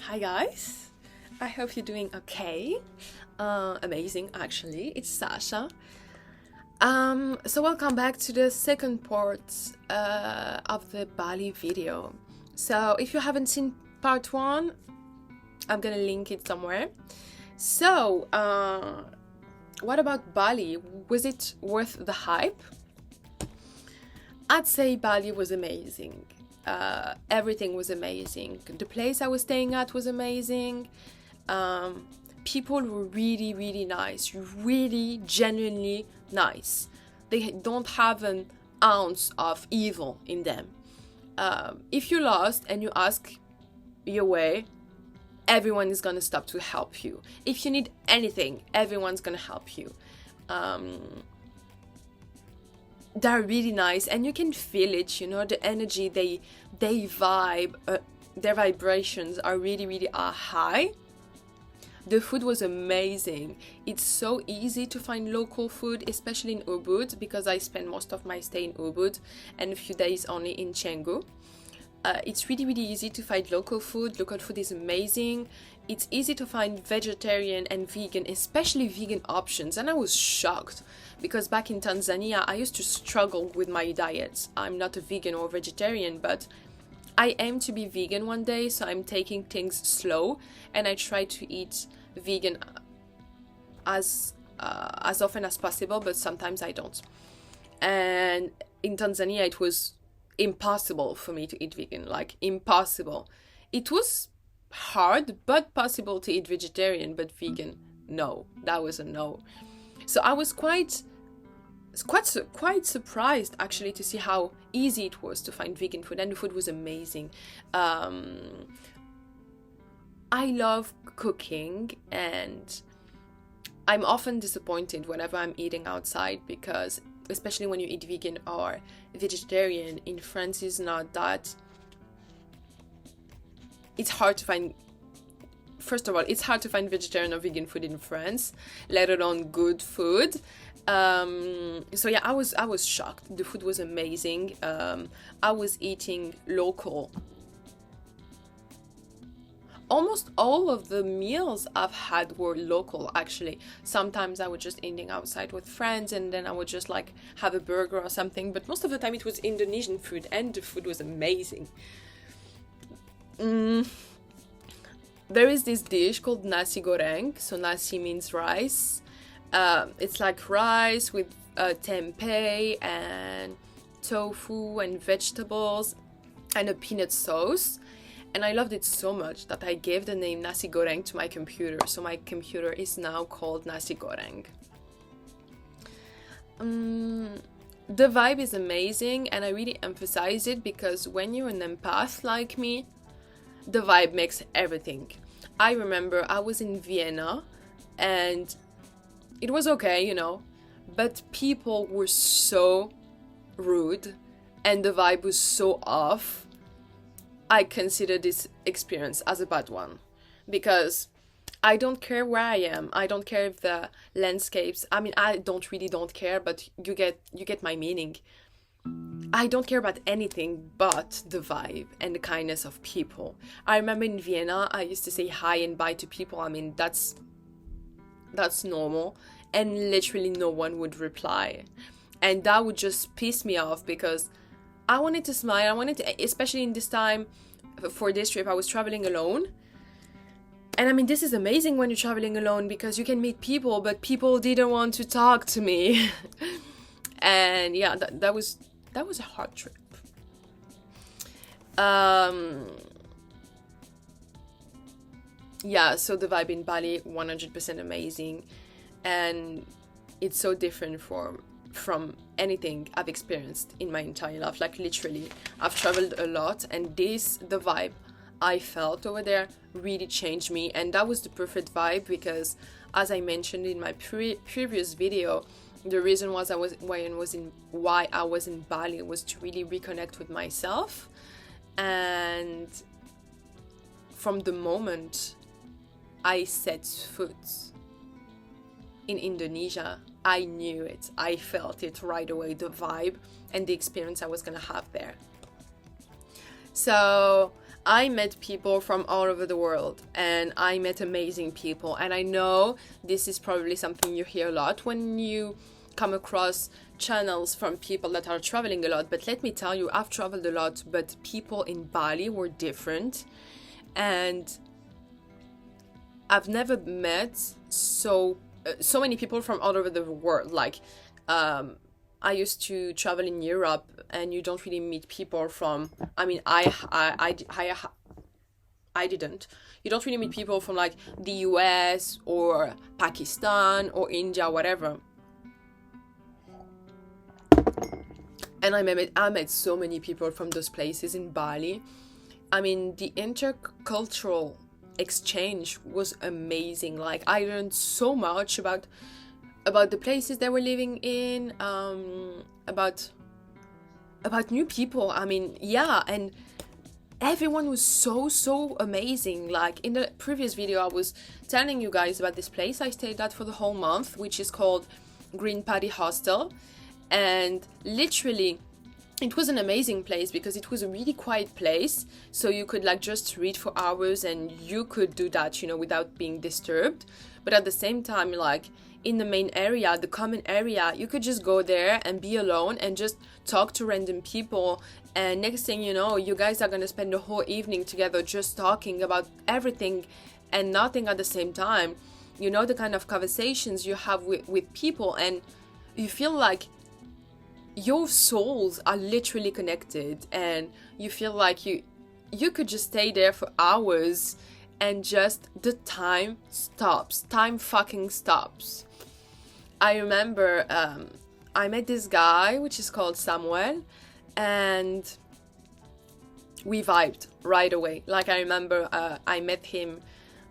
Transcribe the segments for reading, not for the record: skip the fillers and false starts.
Hi guys, I hope you're doing okay. Amazing, actually. It's Sasha. So welcome back to the second part of the Bali video. So if you haven't seen part one, I'm gonna link it somewhere. So, what about Bali? Was it worth the hype? I'd say Bali was amazing. Everything was amazing. The place I was staying at was amazing. People were really, really nice, really genuinely nice. They don't have an ounce of evil in them. If you're lost and you ask your way, everyone is gonna stop to help you. If you need anything, everyone's gonna help you. They're really nice and you can feel it, you know, the energy they vibe, their vibrations are really high. The food was amazing. It's so easy to find local food, especially in Ubud, because I spent most of my stay in Ubud and a few days only in Canggu. It's really easy to find local food. Local food is amazing. It's easy to find vegetarian and vegan, especially vegan options. And I was shocked because back in Tanzania, I used to struggle with my diet. I'm not a vegan or vegetarian, but I aim to be vegan one day. So I'm taking things slow and I try to eat vegan as often as possible, but sometimes I don't. And in Tanzania, it was impossible for me to eat vegan, like impossible. It was hard but possible to eat vegetarian, but vegan, no, that was a no. So I was quite surprised actually to see how easy it was to find vegan food, and the food was amazing. I love cooking and I'm often disappointed whenever I'm eating outside because especially when you eat vegan or vegetarian in France is not that. It's hard to find, first of all, it's hard to find vegetarian or vegan food in France, let alone good food. So yeah, I was shocked. The food was amazing. I was eating local. Almost all of the meals I've had were local, actually. Sometimes I was just eating outside with friends and then I would just like have a burger or something. But most of the time it was Indonesian food and the food was amazing. There is this dish called nasi goreng. So nasi means rice. It's like rice with tempeh and tofu and vegetables and a peanut sauce. And I loved it so much that I gave the name nasi goreng to my computer. So my computer is now called nasi goreng. The vibe is amazing and I really emphasize it because when you're an empath like me, the vibe makes everything. I remember I was in Vienna and it was okay, you know, but people were so rude and the vibe was so off. I consider this experience as a bad one because I don't care where I am. I don't care if the landscapes, I mean, I don't care, but you get my meaning. I don't care about anything but the vibe and the kindness of people. I remember in Vienna, I used to say hi and bye to people. I mean, that's normal. And literally no one would reply. And that would just piss me off because I wanted to smile. I wanted to, especially in this time for this trip, I was traveling alone. And I mean, this is amazing when you're traveling alone because you can meet people, but people didn't want to talk to me. And yeah, that was a hard trip. Yeah, so the vibe in Bali, 100% amazing. And it's so different from anything I've experienced in my entire life. Like literally, I've traveled a lot and the vibe I felt over there really changed me. And that was the perfect vibe because as I mentioned in my previous video, the reason why I was in Bali was to really reconnect with myself. And from the moment I set foot in Indonesia, I knew it. I felt it right away, the vibe and the experience I was gonna have there. So I met people from all over the world, and I met amazing people. And I know this is probably something you hear a lot when you come across channels from people that are traveling a lot. But let me tell you, I've traveled a lot, but people in Bali were different. And I've never met so many people from all over the world. Like, I used to travel in Europe, and you don't really meet people from. I mean, I didn't. You don't really meet people from like the US or Pakistan or India, whatever. And I met so many people from those places in Bali. I mean, the intercultural exchange was amazing. Like, I learned so much about the places they were living in, about new people. I mean, yeah, and everyone was so amazing. Like, in the previous video, I was telling you guys about this place I stayed at for the whole month, which is called Paddy Hostel. And literally, it was an amazing place because it was a really quiet place, so you could like just read for hours, and you could do that, you know, without being disturbed. But at the same time, like, in the main area, the common area, you could just go there and be alone and just talk to random people. And next thing you know, you guys are gonna spend the whole evening together just talking about everything and nothing at the same time. You know, the kind of conversations you have with people, and you feel like your souls are literally connected, and you feel like you could just stay there for hours, and just the time fucking stops. I remember I met this guy which is called Samuel, and we vibed right away. Like, I remember I met him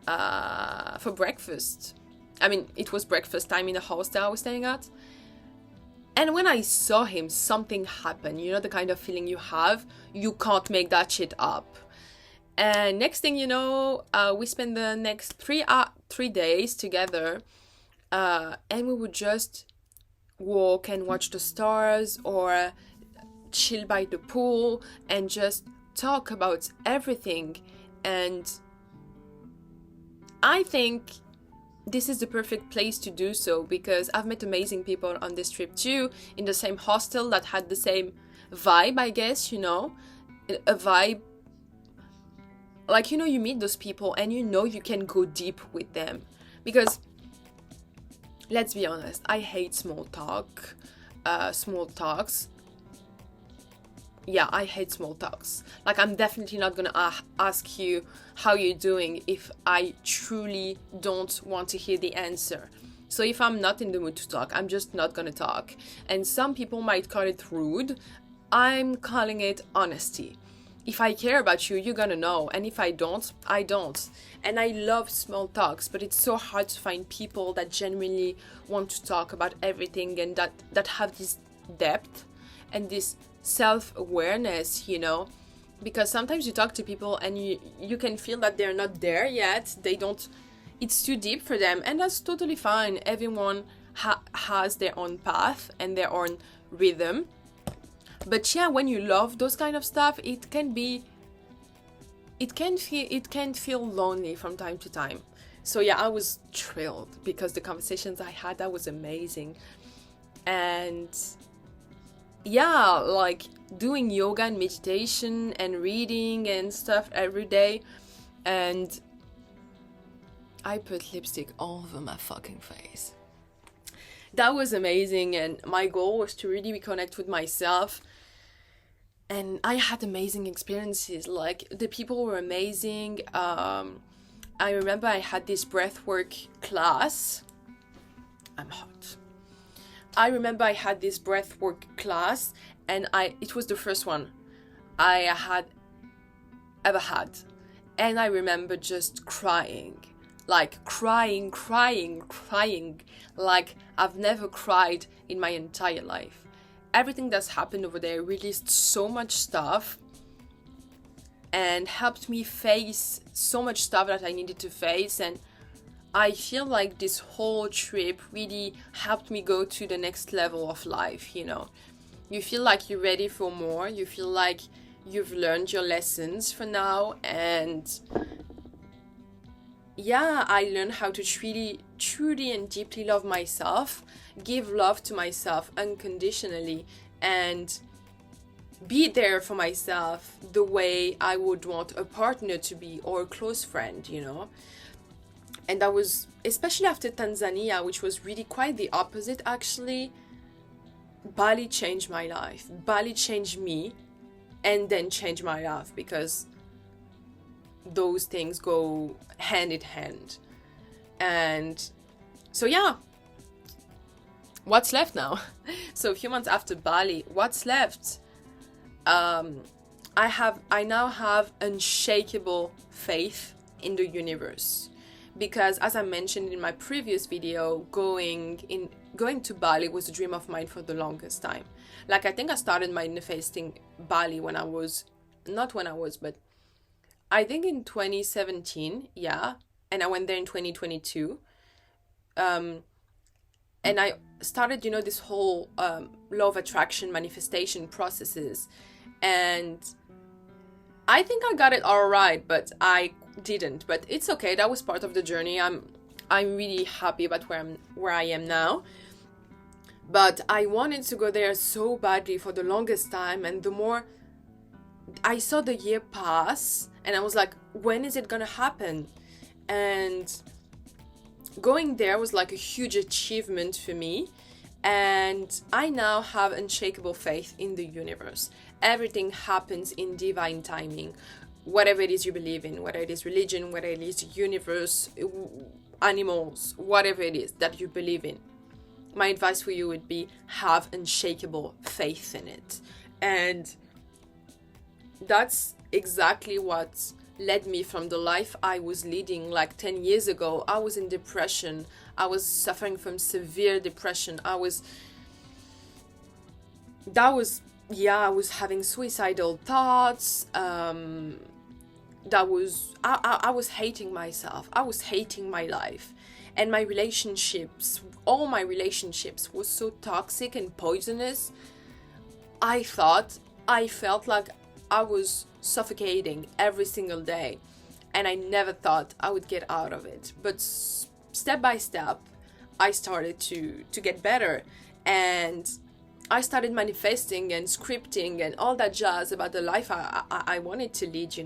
for breakfast. I mean, it was breakfast time in the hostel I was staying at. And when I saw him, something happened. You know, the kind of feeling you have, you can't make that shit up. And next thing you know, we spent the next 3 days together, and we would just walk and watch the stars, or chill by the pool and just talk about everything. And I think this is the perfect place to do so, because I've met amazing people on this trip too, in the same hostel that had the same vibe, I guess, you know, a vibe. Like, you know, you meet those people and you know you can go deep with them. Because, let's be honest, I hate small talks. Yeah, I hate small talks. Like, I'm definitely not gonna ask you how you're doing if I truly don't want to hear the answer. So if I'm not in the mood to talk, I'm just not gonna talk. And some people might call it rude. I'm calling it honesty. If I care about you, you're gonna know. And if I don't, I don't. And I love small talks, but it's so hard to find people that genuinely want to talk about everything, and that have this depth and this self-awareness, you know. Because sometimes you talk to people and you can feel that they're not there yet. It's too deep for them, and that's totally fine. Everyone has their own path and their own rhythm. But yeah, when you love those kind of stuff, it can feel lonely from time to time. So yeah, I was thrilled because the conversations I had, that was amazing. And yeah, like doing yoga and meditation and reading and stuff every day. And I put lipstick all over my fucking face. That was amazing, and my goal was to really reconnect with myself. And I had amazing experiences. Like, the people were amazing. I remember I had this breathwork class. I'm hot. I remember I had this breathwork class, and it was the first one I had ever had. And I remember just crying. Like, crying. Like, I've never cried in my entire life. Everything that's happened over there released so much stuff and helped me face so much stuff that I needed to face. And I feel like this whole trip really helped me go to the next level of life, you know. You feel like you're ready for more. You feel like you've learned your lessons for now, and yeah, I learned how to truly and deeply love myself, give love to myself unconditionally, and be there for myself the way I would want a partner to be, or a close friend, you know. And that was, especially after Tanzania, which was really quite the opposite actually. Bali changed my life. Bali changed me, and then changed my life, because those things go hand in hand. And so yeah, what's left now? So a few months after Bali, what's left? I now have unshakable faith in the universe, because as I mentioned in my previous video, going to Bali was a dream of mine for the longest time. Like, I think I started manifesting Bali but I think in 2017, yeah, and I went there in 2022. And I started, this whole law of attraction manifestation processes, and I think I got it all right, but I didn't. But it's okay. That was part of the journey. I'm really happy about where I am now. But I wanted to go there so badly for the longest time, and the more I saw the year pass, and I was like, when is it gonna happen? And going there was like a huge achievement for me, and I now have unshakable faith in the universe. Everything happens in divine timing, whatever it is you believe in, whether it is religion, whether it is universe, animals, whatever it is that you believe in. My advice for you would be, have unshakable faith in it. And that's exactly what led me from the life I was leading like 10 years ago. I was in depression. I was suffering from severe depression. I was having suicidal thoughts. I was hating myself. I was hating my life. And my relationships, all my relationships were so toxic and poisonous. I felt like I was suffocating every single day, and I never thought I would get out of it. But step by step, I started to get better, and I started manifesting and scripting and all that jazz about the life I wanted to lead,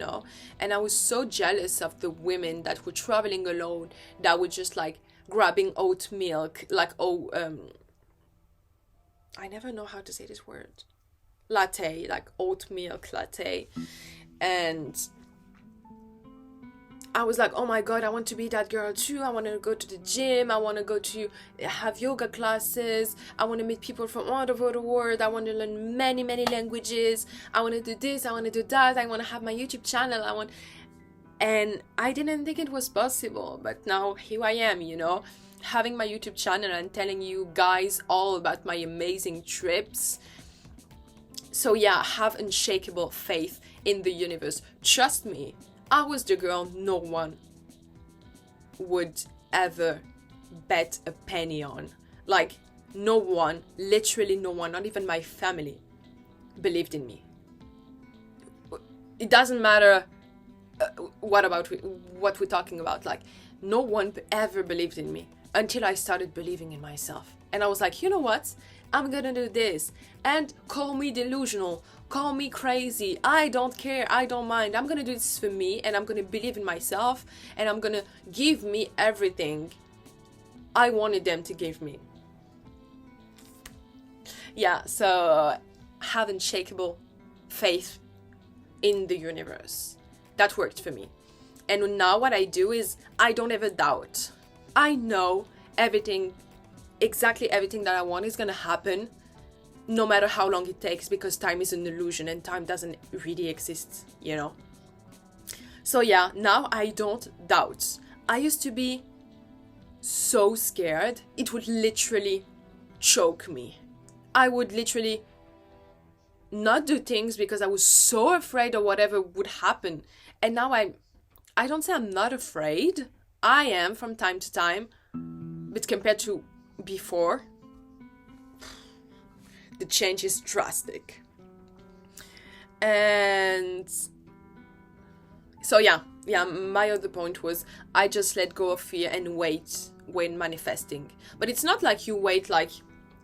And I was so jealous of the women that were traveling alone, that were just like grabbing oat milk, I never know how to say this word. Latte, like oat milk latte. And I was like, oh my god, I want to be that girl too. I want to go to the gym. I want to go to have yoga classes. I want to meet people from all over the world. I want to learn many, many languages. I want to do this. I want to do that. I want to have my YouTube channel. And I didn't think it was possible. But now here I am, having my YouTube channel and telling you guys all about my amazing trips. So yeah, have unshakable faith in the universe. Trust me, I was the girl no one would ever bet a penny on. Like, no one, literally no one, not even my family, believed in me. It doesn't matter what we're talking about. Like, no one ever believed in me until I started believing in myself. And I was like, you know what? I'm gonna do this. And call me delusional, call me crazy. I don't care, I don't mind. I'm gonna do this for me, and I'm gonna believe in myself, and I'm gonna give me everything I wanted them to give me. Yeah, so have unshakable faith in the universe. That worked for me. And now what I do is I don't ever doubt. I know exactly everything that I want is gonna happen, no matter how long it takes, because time is an illusion and time doesn't really exist, So yeah, now I don't doubt. I used to be so scared, it would literally choke me. I would literally not do things because I was so afraid of whatever would happen. And now I don't say I'm not afraid. I am from time to time, but compared to before, the change is drastic. And so yeah, my other point was I just let go of fear and wait when manifesting. But it's not like you wait, like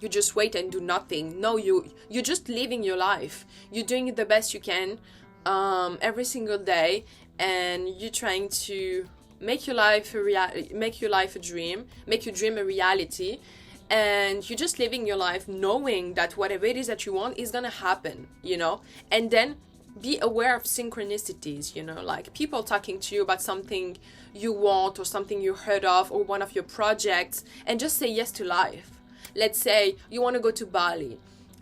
you just wait and do nothing. No, you're just living your life. You're doing the best you can every single day, and you're trying to make your life a dream, make your dream a reality. And you're just living your life knowing that whatever it is that you want is gonna happen, and then be aware of synchronicities, like people talking to you about something you want or something you heard of or one of your projects, and just say yes to life. Let's say you want to go to Bali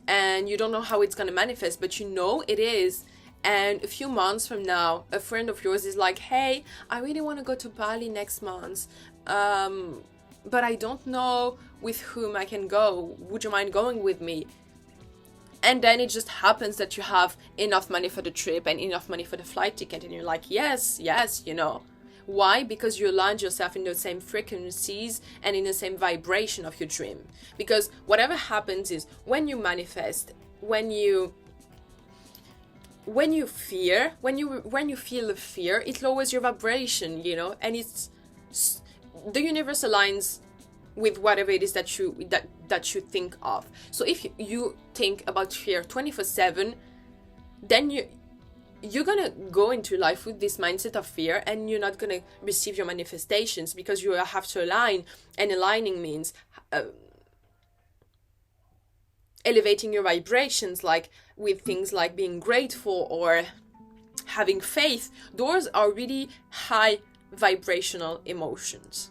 and you don't know how it's going to manifest, but it is. And a few months from now, a friend of yours is like, hey, I really want to go to Bali next month, but I don't know with whom I can go. Would you mind going with me? And then it just happens that you have enough money for the trip and enough money for the flight ticket, and you're like, yes. Why? Because you aligned yourself in the same frequencies and in the same vibration of your dream. Because whatever happens is when you manifest, when you feel the fear, it lowers your vibration, and it's the universe aligns with whatever it is that you think of. So if you think about fear 24/7, then you're gonna go into life with this mindset of fear, and you're not gonna receive your manifestations, because you have to align, and aligning means elevating your vibrations, like with things like being grateful or having faith. Those are really high vibrational emotions.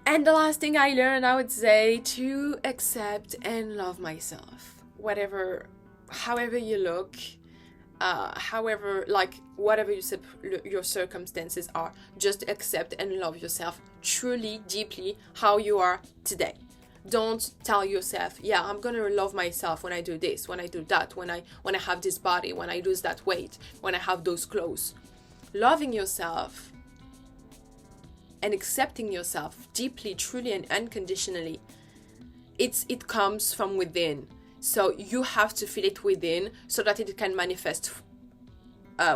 And the last thing I learned, I would say, to accept and love myself, however you look, whatever your circumstances are, just accept and love yourself truly, deeply, how you are today. Don't tell yourself, yeah, I'm gonna love myself when I do this, when I do that, when I have this body, when I lose that weight, when I have those clothes. Loving yourself and accepting yourself deeply, truly, and unconditionally, it comes from within. So you have to feel it within so that it can manifest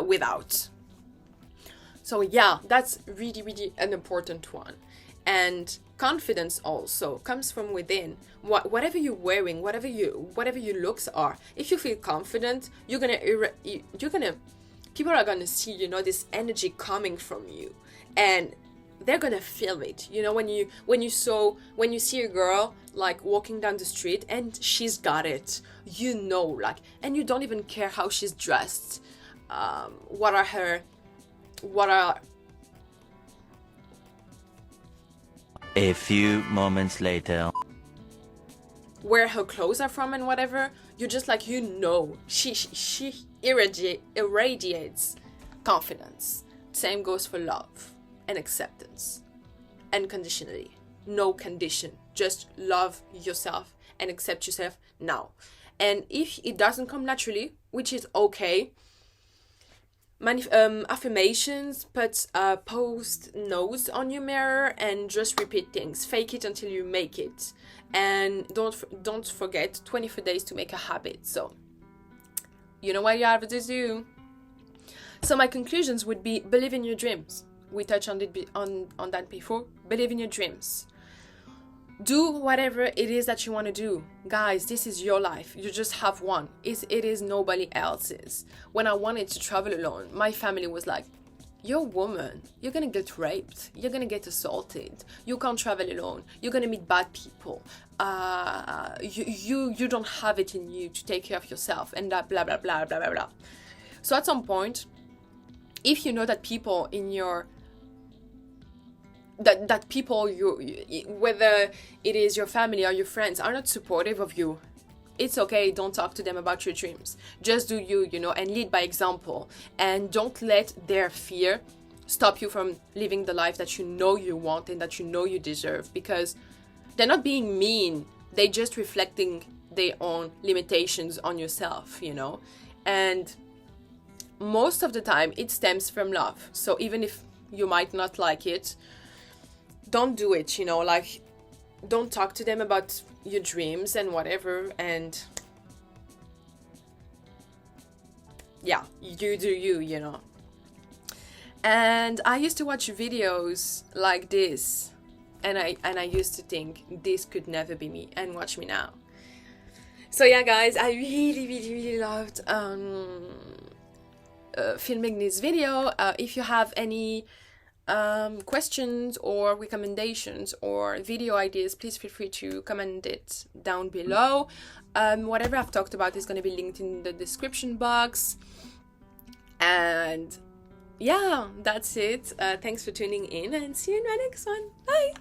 without. So yeah, that's really, really an important one. And confidence also comes from within. Whatever you're wearing, whatever your looks are, if you feel confident, people are gonna see, this energy coming from you, and they're gonna feel it. When you see a girl like walking down the street and she's got it, and you don't even care how she's dressed, what are A few moments later, where her clothes are from and whatever, you're just like, she irradiates confidence. Same goes for love and acceptance, unconditionally, no condition, just love yourself and accept yourself now. And if it doesn't come naturally, which is okay, affirmations, put post notes on your mirror and just repeat things. Fake it until you make it. And don't forget 24 days to make a habit. So you know what you have to do. So my conclusions would be: believe in your dreams. We touched on that before. Believe in your dreams. Do whatever it is that you want to do. Guys, this is your life. You just have one. It is nobody else's. When I wanted to travel alone, my family was like, you're a woman. You're going to get raped. You're going to get assaulted. You can't travel alone. You're going to meet bad people. You don't have it in you to take care of yourself, and that blah, blah, blah, blah, blah, blah. So at some point, if you know that people in your that people, whether it is your family or your friends, are not supportive of you, it's okay. Don't talk to them about your dreams. Just do you, and lead by example. And don't let their fear stop you from living the life that you want and that you deserve, because they're not being mean. They're just reflecting their own limitations on yourself, And most of the time it stems from love. So even if you might not like it, don't do it, don't talk to them about your dreams and whatever, and yeah, you do you, you know. And I used to watch videos like this, and I used to think this could never be me, and watch me now. So yeah, guys, I really loved filming this video. If you have any questions or recommendations or video ideas, please feel free to comment it down below. Whatever I've talked about is going to be linked in the description box. And yeah, that's it. Thanks for tuning in, and see you in my next one. Bye!